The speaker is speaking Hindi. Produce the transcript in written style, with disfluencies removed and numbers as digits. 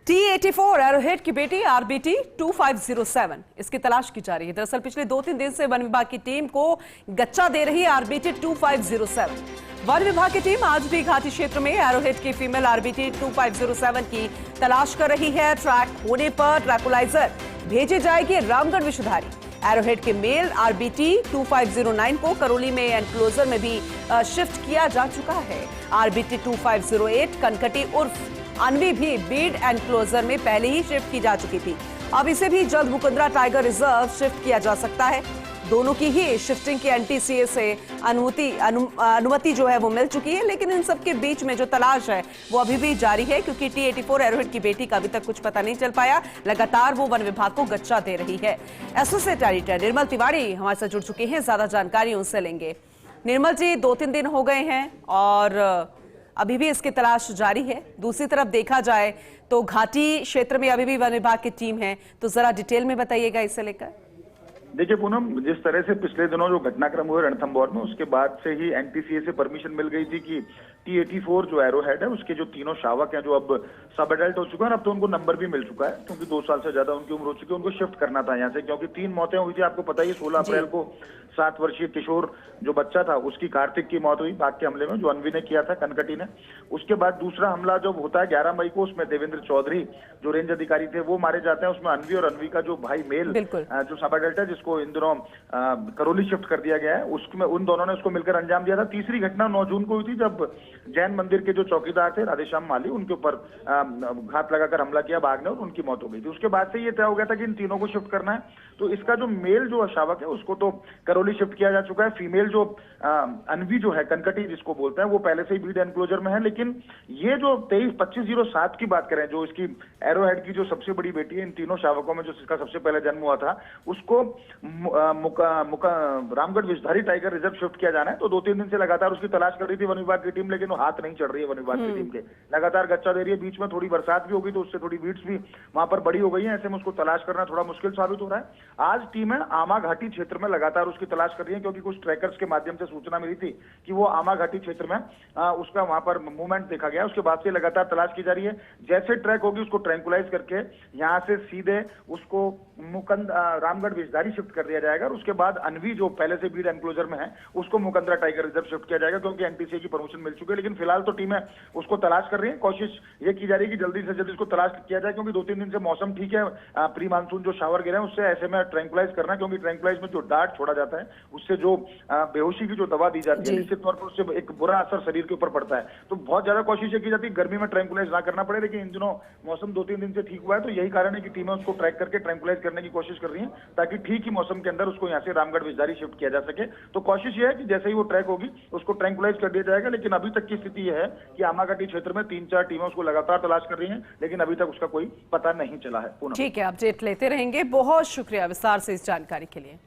T-84 एरोहेड की बेटी आरबीटी 2507 इसकी तलाश की जा रही है। दरअसल पिछले 2-3 दिन से वन विभाग की टीम को गच्चा दे रही है आरबीटी 2507। वन विभाग की टीम आज भी घाटी क्षेत्र में एरोहेड की फीमेल आरबीटी 2507 की तलाश कर रही है। ट्रैक होने पर ट्रैकुलाइजर भेजे जाएगी रामगढ़ विषधारी। एरोहेड के मेल आरबीटी 2509 को करौली में एनक्लोजर में भी शिफ्ट किया जा चुका है। आरबीटी 2508 कनकटी उर्फ अनवी भी बीड एनक्लोजर में पहले ही शिफ्ट की जा चुकी थी। अब इसे भी जल्द मुकुंदरा टाइगर रिजर्व शिफ्ट किया जा सकता है। दोनों की ही शिफ्टिंग की एनटीसीए से अनुमति जो है वो मिल चुकी है, लेकिन इन सब के बीच में जो तलाश है वो अभी भी जारी है, क्योंकि T-84 एरोहेड की बेटी का अभी तक कुछ पता नहीं चल पाया। लगातार वो वन विभाग को गच्चा दे रही है। एसोसिएट एडिटर निर्मल तिवारी हमारे साथ जुड़ चुके हैं, ज्यादा जानकारी उनसे लेंगे। निर्मल जी, 2-3 दिन हो गए हैं और अभी भी इसकी तलाश जारी है। दूसरी तरफ देखा जाए तो घाटी क्षेत्र में अभी भी वन विभाग की टीम है, तो जरा डिटेल में बताइएगा इसे लेकर। देखिए पूनम, जिस तरह से पिछले दिनों जो घटनाक्रम हुए रणथंभौर में, उसके बाद से ही एनटीसीए से परमिशन मिल गई थी कि T-84 जो एरोहेड है उसके जो तीनों शावक हैं जो अब सब एडल्ट हो चुके हैं, अब तो उनको नंबर भी मिल चुका है, क्योंकि 2 साल से ज्यादा उनकी उम्र हो चुकी है। उनको शिफ्ट करना था यहाँ से, क्योंकि 3 मौतें हुई थी। आपको पता ही 16 अप्रैल को 7 वर्षीय किशोर जो बच्चा था उसकी कार्तिक की मौत हुई बाघ के हमले में, जो अनवी ने किया था, कनकटी ने। उसके बाद दूसरा हमला जो होता है 11 मई को, उसमें देवेंद्र चौधरी जो रेंज अधिकारी थे वो मारे जाते हैं। उसमें अनवी और अनवी का जो भाई मेल जो सब एडल्ट है, जिसको इन दिनों करौली शिफ्ट कर दिया गया है, उसमें उन दोनों ने उसको मिलकर अंजाम दिया था। तीसरी घटना 9 जून को हुई थी, जब जैन मंदिर के जो चौकीदार थे राधेश्याम माली, उनके ऊपर घात लगाकर हमला किया बाघ ने और उनकी मौत हो गई थी। उसके बाद से ये तय हो गया था कि इन तीनों को शिफ्ट करना है। तो इसका जो मेल जो शावक है उसको तो करौली शिफ्ट किया जा चुका है। फीमेल जो अनवी जो है, कनकटी जिसको बोलते हैं, वो पहले से ही बीड एनक्लोजर में है। लेकिन ये जो 2507 की बात करें, जो इसकी एरोहेड की जो सबसे बड़ी बेटी है, इन तीनों शावकों में जो जिसका सबसे पहले जन्म हुआ था, उसको Ramgarh Vishdhari tiger reserve shift किया जाना है। तो 2-3 दिन से लगातार उसकी तलाश कर रही थी वन विभाग की टीम, लेकिन वो हाथ नहीं चढ़ रही है वन विभाग की टीम के। लगातार गच्चा दे रही है। बीच में थोड़ी बरसात भी हो गई, तो उससे थोड़ी वीड्स भी वहां पर बड़ी हो गई है। ऐसे में उसको तलाश करना थोड़ा मुश्किल साबित हो रहा है। आज टीम है आमा घाटी क्षेत्र में लगातार उसकी तलाश कर रही है, क्योंकि कुछ ट्रैकर्स के माध्यम से सूचना मिली थी कि वो आमा घाटी क्षेत्र में उसका वहां पर मूवमेंट देखा गया। उसके बाद से लगातार तलाश की जा रही है। जैसे ट्रैक होगी उसको ट्रैंकुलाइज करके यहाँ से सीधे उसको रामगढ़ विषधारी शिफ्ट कर दिया जाएगा। और उसके बाद अनवी जो पहले से बीड एनक्लोजर में है, उसको मुकुंदरा टाइगर रिजर्व शिफ्ट किया जाएगा, क्योंकि एनटीसीए की परमिशन मिल चुकी है। लेकिन फिलहाल तो टीमें उसको तलाश कर रही है। कोशिश ये की जा रही है कि जल्दी से जल्दी इसको तलाश किया जाए, क्योंकि 2-3 दिन से मौसम ठीक है, प्री मानसून जो शावर गिरे हैं उससे ऐसे में ट्रैंकुलाइज करना, क्योंकि ट्रैंकुलाइज में जो डार्ट छोड़ा जाता है उससे जो बेहोशी की जो दवा दी जाती है, निश्चित तौर पर उससे एक बुरा असर शरीर के ऊपर पड़ता है। तो बहुत ज्यादा कोशिश ये की जाती है गर्मी में ट्रैंकुलाइज ना करना पड़े, लेकिन इन दिनों मौसम 2-3 दिन से ठीक हुआ है, तो यही कारण है कि टीमें उसको ट्रैक करके ट्रैंकुलाइज करने की कोशिश कर रही है, ताकि ठीक ही मौसम के अंदर उसको यहाँ से रामगढ़ विषधारी शिफ्ट किया जा सके। तो कोशिश ये है कि जैसे ही वो ट्रैक होगी उसको ट्रैंकुलाइज कर दिया जाएगा। लेकिन अभी तक की स्थिति यह है कि आमाघाटी क्षेत्र में 3-4 टीमें उसको लगातार तलाश कर रही हैं, लेकिन अभी तक उसका कोई पता नहीं चला है। ठीक है, अपडेट लेते रहेंगे। बहुत शुक्रिया विस्तार से इस जानकारी के लिए।